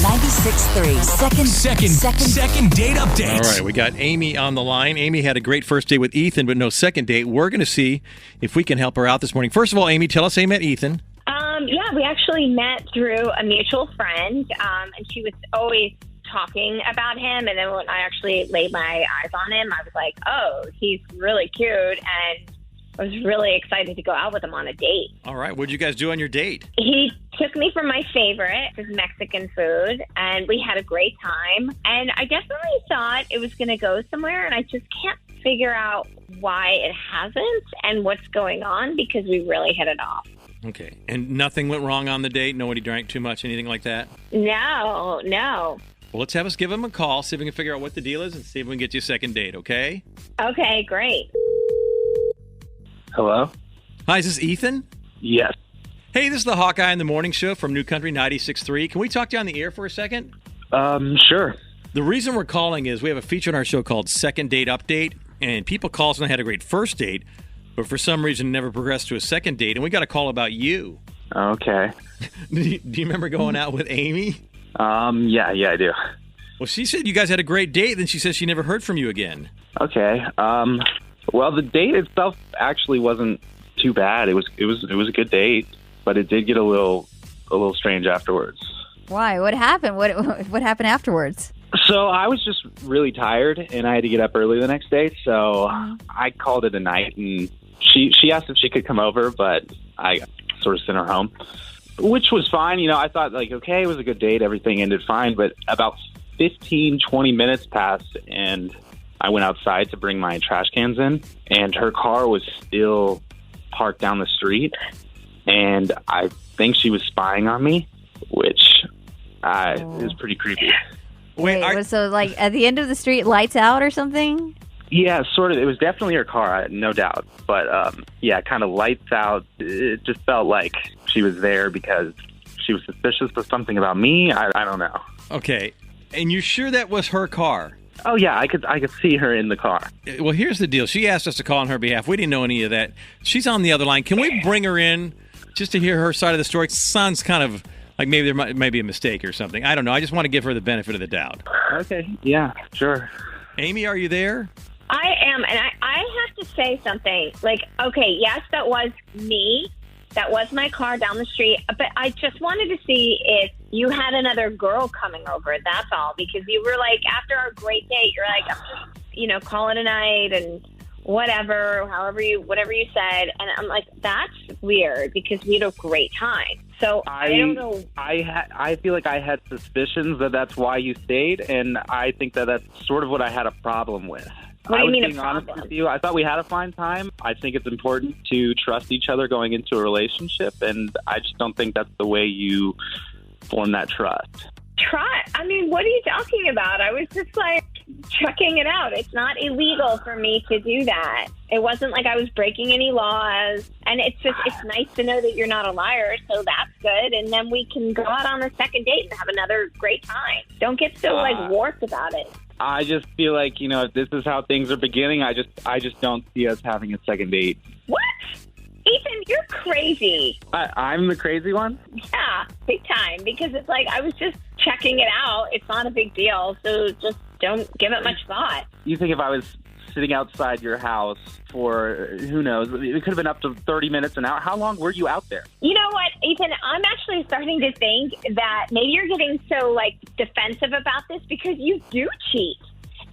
96.3. Second date update. All right, we got Amy on the line. Amy had a great first date with Ethan, but no second date. We're going to see if we can help her out this morning. First of all, Amy, tell us how you met Ethan. Yeah, we actually met through a mutual friend, and she was always talking about him. And then when I actually laid my eyes on him, I was like, oh, he's really cute. And I was really excited to go out with him on a date. All right, what did you guys do on your date? He took me for my favorite, his Mexican food, and we had a great time. And I definitely thought it was going to go somewhere, and I just can't figure out why it hasn't and what's going on because we really hit it off. Okay, and nothing went wrong on the date? Nobody drank too much, anything like that? No. Well, let's have us give him a call, see if we can figure out what the deal is, and see if we can get you a second date, okay? Okay, great. Hello? Hi, is this Ethan? Yes. Hey, this is the Hawkeye in the Morning Show from New Country 96.3. Can we talk to you on the air for a second? Sure. The reason we're calling is we have a feature on our show called Second Date Update, and people call us and they had a great first date, but for some reason never progressed to a second date, and we got a call about you. Okay. Do you remember going out with Amy? Yeah, I do. Well, she said you guys had a great date, then she says she never heard from you again. Okay. Well, the date itself actually wasn't too bad. It was a good date, but it did get a little strange afterwards. Why? What happened? What happened afterwards? So I was just really tired, and I had to get up early the next day, so I called it a night, and she asked if she could come over, but I sort of sent her home, which was fine. You know, I thought, like, okay, it was a good date. Everything ended fine, but about 15, 20 minutes passed, and I went outside to bring my trash cans in, and her car was still parked down the street, and I think she was spying on me, which is pretty creepy. Wait, so like at the end of the street, lights out or something? Yeah, sort of. It was definitely her car, no doubt. But yeah, kind of lights out. It just felt like she was there because she was suspicious of something about me. I don't know. Okay, and you're sure that was her car? Oh yeah, I could see her in the car. Well, here's the deal. She asked us to call on her behalf. We didn't know any of that. She's on the other line. Can we bring her in just to hear her side of the story? It sounds kind of like maybe there might be a mistake or something. I don't know. I just want to give her the benefit of the doubt. Okay. Yeah, sure. Amy, are you there? I am, and I have to say something. Like, okay, yes, that was me. That was my car down the street. But I just wanted to see if you had another girl coming over. That's all. Because you were like, after our great date, you're like, I'm just, calling a night and whatever, whatever you said. And I'm like, that's weird because we had a great time. So I don't know. I feel like I had suspicions that that's why you stayed, and I think that that's sort of what I had a problem with. What do you mean a honest problem? with you. I thought we had a fine time. I think it's important to trust each other going into a relationship, and I just don't think that's the way you form that trust. I mean, what are you talking about? I was just like checking it out. It's not illegal for me to do that. It wasn't like I was breaking any laws. And it's nice to know that you're not a liar. So that's good. And then we can go out on a second date and have another great time. Don't get so warped about it. I just feel like, if this is how things are beginning, I just don't see us having a second date. What? Ethan, you're crazy. I'm the crazy one? Yeah, big time. Because it's like I was just checking it out. It's not a big deal. So just don't give it much thought. You think if I was sitting outside your house for, who knows, it could have been up to 30 minutes an hour. How long were you out there? You know what, Ethan, I'm actually starting to think that maybe you're getting so, defensive about this because you do cheat.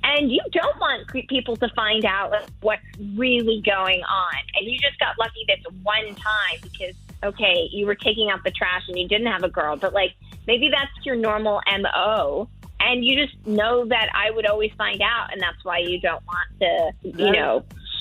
And you don't want people to find out what's really going on. And you just got lucky this one time because, okay, you were taking out the trash and you didn't have a girl. But, maybe that's your normal MO. And you just know that I would always find out. And that's why you don't want to,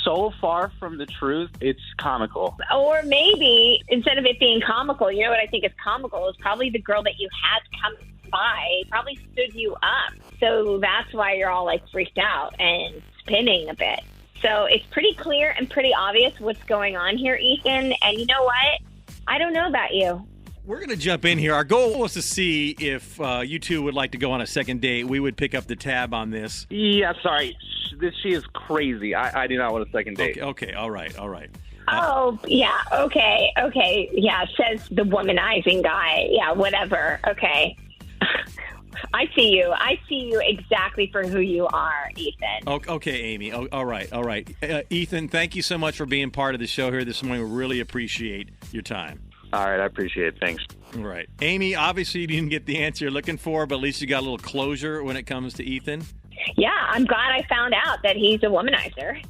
So far from the truth, it's comical. Or maybe instead of it being comical, you know what I think is comical is probably the girl that you had come by probably stood you up. So that's why you're all freaked out and spinning a bit. So it's pretty clear and pretty obvious what's going on here, Ethan. And you know what? I don't know about you. We're going to jump in here. Our goal was to see if you two would like to go on a second date. We would pick up the tab on this. Yeah, sorry. She is crazy. I do not want a second date. Okay. All right. Oh, yeah. Okay. Yeah, says the womanizing guy. Yeah, whatever. Okay. I see you. I see you exactly for who you are, Ethan. Okay, Amy. All right. Ethan, thank you so much for being part of the show here this morning. We really appreciate your time. All right, I appreciate it. Thanks. All right. Amy, obviously you didn't get the answer you're looking for, but at least you got a little closure when it comes to Ethan. Yeah, I'm glad I found out that he's a womanizer.